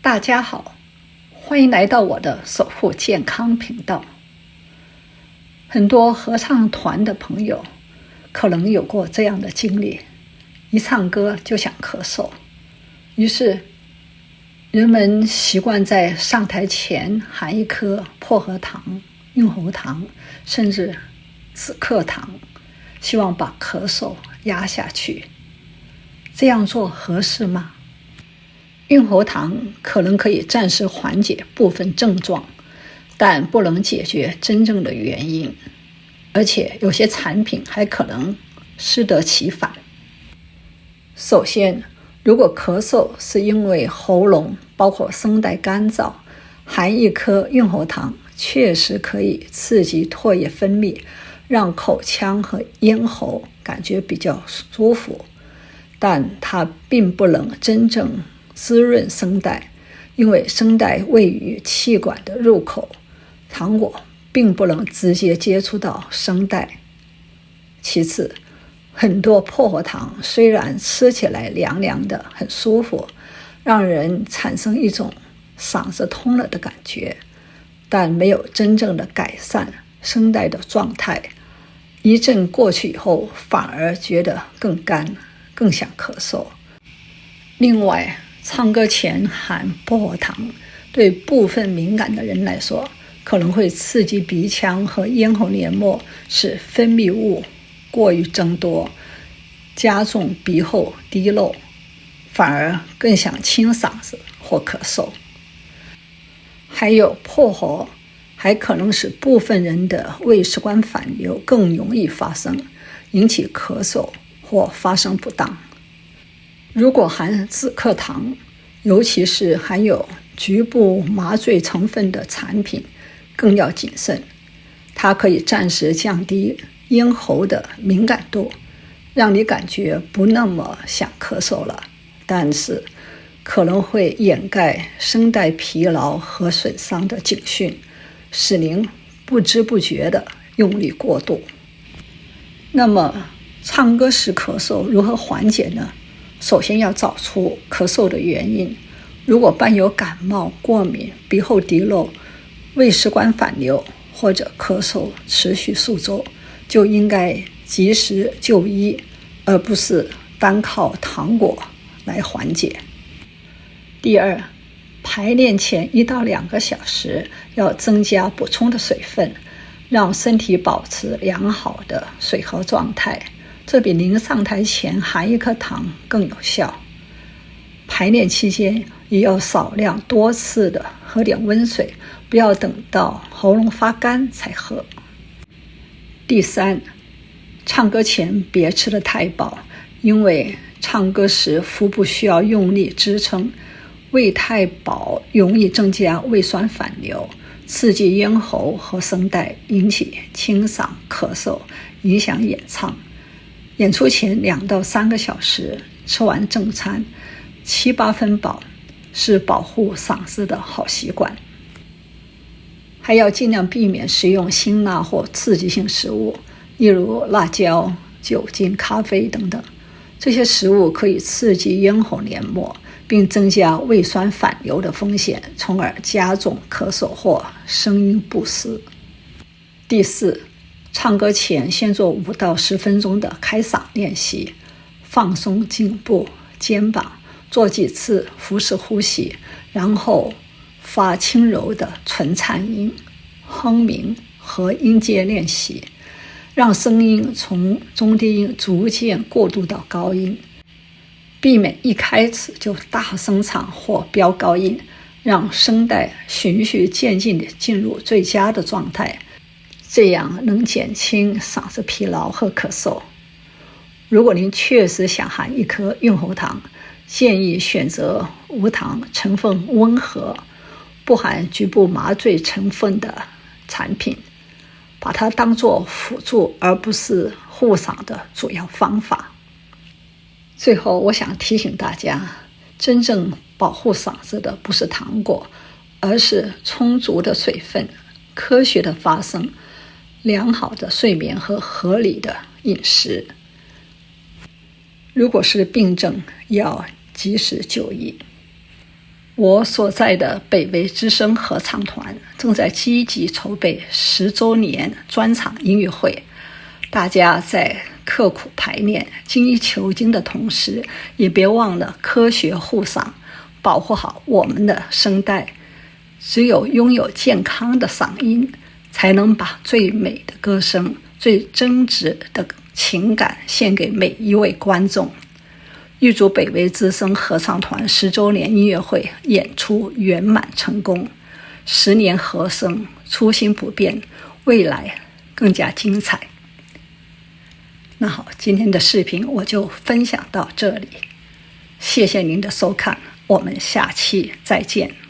大家好，欢迎来到我的守护健康频道。很多合唱团的朋友可能有过这样的经历，一唱歌就想咳嗽，于是人们习惯在上台前含一颗薄荷糖、润喉糖，甚至止咳糖，希望把咳嗽压下去。这样做合适吗？润喉糖可能可以暂时缓解部分症状，但不能解决真正的原因，而且有些产品还可能适得其反。首先，如果咳嗽是因为喉咙包括声带干燥，含一颗润喉糖确实可以刺激唾液分泌，让口腔和咽喉感觉比较舒服，但它并不能真正滋润声带，因为声带位于气管的入口，糖果并不能直接接触到声带。其次，很多薄荷糖虽然吃起来凉凉的，很舒服，让人产生一种嗓子通了的感觉，但没有真正的改善声带的状态。一阵过去以后，反而觉得更干，更想咳嗽。另外，唱歌前含薄荷糖对部分敏感的人来说，可能会刺激鼻腔和咽喉黏膜，使分泌物过于增多，加重鼻后滴漏，反而更想清嗓子或咳嗽。还有，薄荷还可能使部分人的胃食管反流更容易发生，引起咳嗽或发声不当。如果含止咳糖，尤其是含有局部麻醉成分的产品，更要谨慎。它可以暂时降低咽喉的敏感度，让你感觉不那么想咳嗽了，但是可能会掩盖声带疲劳和损伤的警讯，使您不知不觉地用力过度。那么，唱歌时咳嗽如何缓解呢？首先要找出咳嗽的原因，如果伴有感冒、过敏、鼻后滴漏、胃食管反流或者咳嗽持续数周，就应该及时就医，而不是单靠糖果来缓解。第二，排练前1到2个小时要增加补充的水分，让身体保持良好的水合状态，这比您上台前含一颗糖更有效。排练期间也要少量多次的喝点温水，不要等到喉咙发干才喝。第三，唱歌前别吃得太饱，因为唱歌时腹部需要用力支撑，胃太饱容易增加胃酸反流，刺激咽喉和声带，引起清嗓咳嗽，影响演唱。演出前2到3个小时吃完正餐，7、8分饱是保护嗓子的好习惯。还要尽量避免食用辛辣或刺激性食物，例如辣椒、酒精、咖啡等等。这些食物可以刺激咽喉黏膜，并增加胃酸反流的风险，从而加重咳嗽或声音不适。第四，唱歌前先做5到10分钟的开嗓练习，放松颈部、肩膀，做几次腹式呼吸，然后发轻柔的唇颤音、哼鸣和音阶练习，让声音从中低音逐渐过渡到高音，避免一开始就大声唱或飙高音，让声带循序渐进地进入最佳的状态，这样能减轻嗓子疲劳和咳嗽。如果您确实想含一颗润喉糖，建议选择无糖、成分温和、不含局部麻醉成分的产品，把它当作辅助而不是护嗓的主要方法。最后，我想提醒大家，真正保护嗓子的不是糖果，而是充足的水分、科学的发声、良好的睡眠和合理的饮食。如果是病症，要及时就医。我所在的北纬之声合唱团正在积极筹备10周年专场音乐会，大家在刻苦排练、精益求精的同时，也别忘了科学护嗓，保护好我们的声带。只有拥有健康的嗓音，才能把最美的歌声、最真挚的情感献给每一位观众。预祝北纬之声合唱团10周年音乐会演出圆满成功，10年和声，初心不变，未来更加精彩。那好，今天的视频我就分享到这里，谢谢您的收看，我们下期再见。